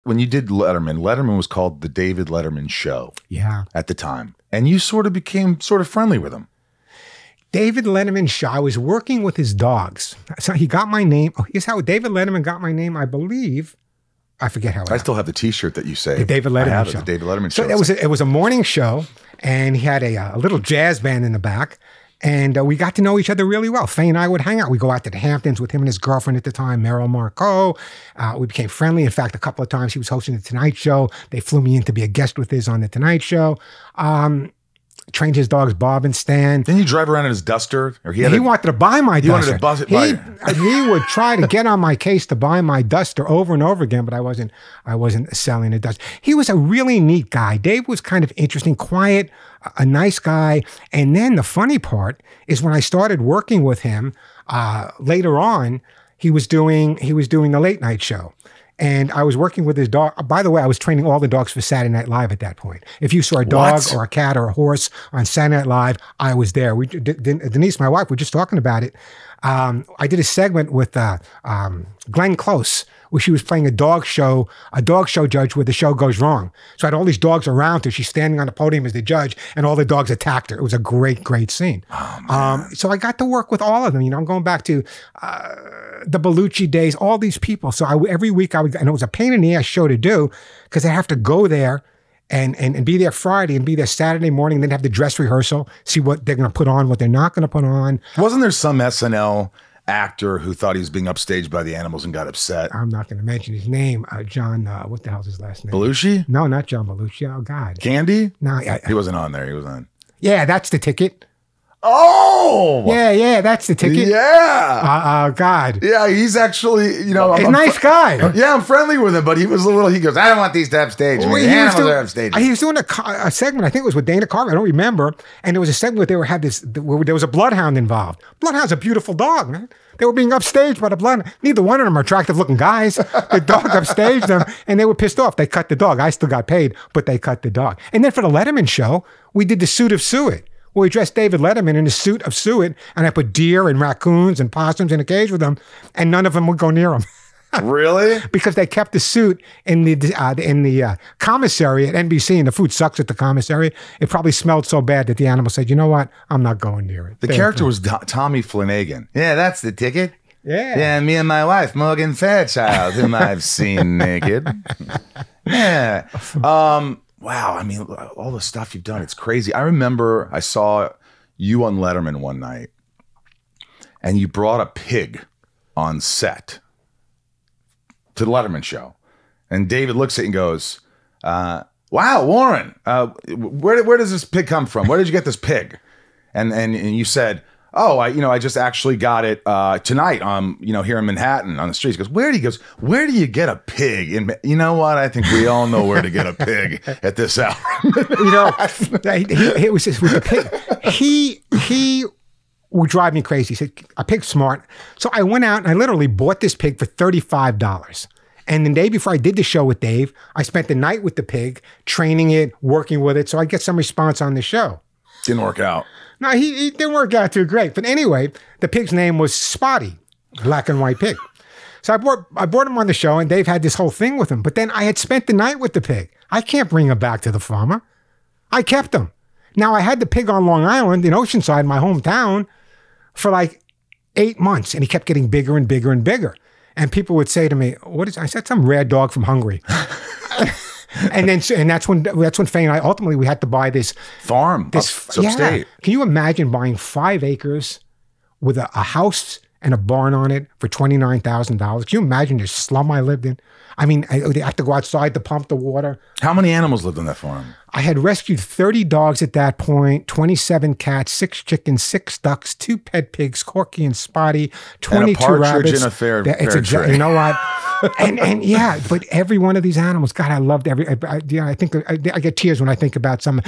when you did Letterman was called the David Letterman Show. Yeah. At the time. And you sort of became sort of friendly with him. David Letterman Show. I was working with his dogs. So he got my name. Oh, here's how David Letterman got my name, I believe. I forget how. I still have the T-shirt that you say. The David Letterman Show. The David Letterman Show. So it was a morning show, and he had a little jazz band in the back, and we got to know each other really well. Faye and I would hang out. We go out to the Hamptons with him and his girlfriend at the time, Meryl Marco. We became friendly. In fact, a couple of times he was hosting the Tonight Show. They flew me in to be a guest with his on the Tonight Show. Trained his dogs Bob and Stan. Didn't you drive around in his Duster? Or he wanted to buy my Duster. He wanted to buzz it by. He would try to get on my case to buy my Duster over and over again, but I wasn't selling a Duster. He was a really neat guy. Dave was kind of interesting, quiet, a nice guy. And then the funny part is when I started working with him later on, he was doing the late night show. And I was working with his dog. By the way, I was training all the dogs for Saturday Night Live at that point. If you saw a dog or a cat or a horse on Saturday Night Live, I was there. Denise, my wife, we're just talking about it. I did a segment with Glenn Close, where she was playing a dog show judge where the show goes wrong. So I had all these dogs around her. She's standing on the podium as the judge, and all the dogs attacked her. It was a great, great scene. Oh, so I got to work with all of them. I'm going back to the Bellucci days, all these people. So every week I would, and it was a pain in the ass show to do because I have to go there and be there Friday and be there Saturday morning, then have the dress rehearsal, see what they're going to put on, what they're not going to put on. Wasn't there some SNL actor who thought he was being upstaged by the animals and got upset? I'm not going to mention his name. John, what the hell's his last name? Belushi? No, not John Belushi. Oh, God. Candy? No. He wasn't on there. He was on. Yeah, that's the ticket. Oh! Yeah, that's the ticket. Yeah. God. Yeah, he's actually, he's a nice guy. Yeah, I'm friendly with him, but he was he goes, I don't want these to have stage. Well, the animals are have stage. He was doing a segment, I think it was with Dana Carvey, I don't remember, and there was a segment where there was a bloodhound involved. Bloodhound's a beautiful dog, man. They were being upstaged by the bloodhound. Neither one of them are attractive looking guys. The dog upstaged them, and they were pissed off. They cut the dog. I still got paid, but they cut the dog. And then for the Letterman show, we did the Suit of Suet. Well, we dressed David Letterman in a suit of suet, and I put deer and raccoons and possums in a cage with them, and none of them would go near him. Really? Because they kept the suit in the commissary at NBC, and the food sucks at the commissary. It probably smelled so bad that the animal said, "You know what? I'm not going near it." The character was Tommy Flanagan. Yeah, that's the ticket. Yeah, me and my wife, Morgan Fairchild, whom I've seen naked. Yeah. Wow, I mean, all the stuff you've done, it's crazy. I remember I saw you on Letterman one night, and you brought a pig on set to the Letterman show. And David looks at you and goes, wow, Warren, where does this pig come from? Where did you get this pig? And you said, oh, I just actually got it tonight here in Manhattan on the streets. He goes, where do you get a pig? You know what? I think we all know where to get a pig at this hour. It was just with the pig. He would drive me crazy. He said, a pig's smart. So I went out and I literally bought this pig for $35. And the day before I did the show with Dave, I spent the night with the pig, training it, working with it, so I get some response on the show. Didn't work out. No, he didn't work out too great. But anyway, the pig's name was Spotty, black and white pig. So I brought him on the show, and Dave had this whole thing with him. But then I had spent the night with the pig. I can't bring him back to the farmer. I kept him. Now, I had the pig on Long Island in Oceanside, my hometown, for like 8 months, and he kept getting bigger and bigger and bigger. And people would say to me, I said, some rare dog from Hungary. And that's when Faye and I ultimately had to buy this farm, upstate. Yeah. Can you imagine buying 5 acres with a house and a barn on it for $29,000? Can you imagine the slum I lived in? I mean, I had to go outside to pump the water. How many animals lived on that farm? I had rescued 30 dogs at that point, 27 cats, 6 chickens, 6 ducks, 2 pet pigs, Corky and Spotty, 22 and a partridge rabbits. In a fair tree. You know what? and yeah, but every one of these animals, God, I loved I think I get tears when I think about some.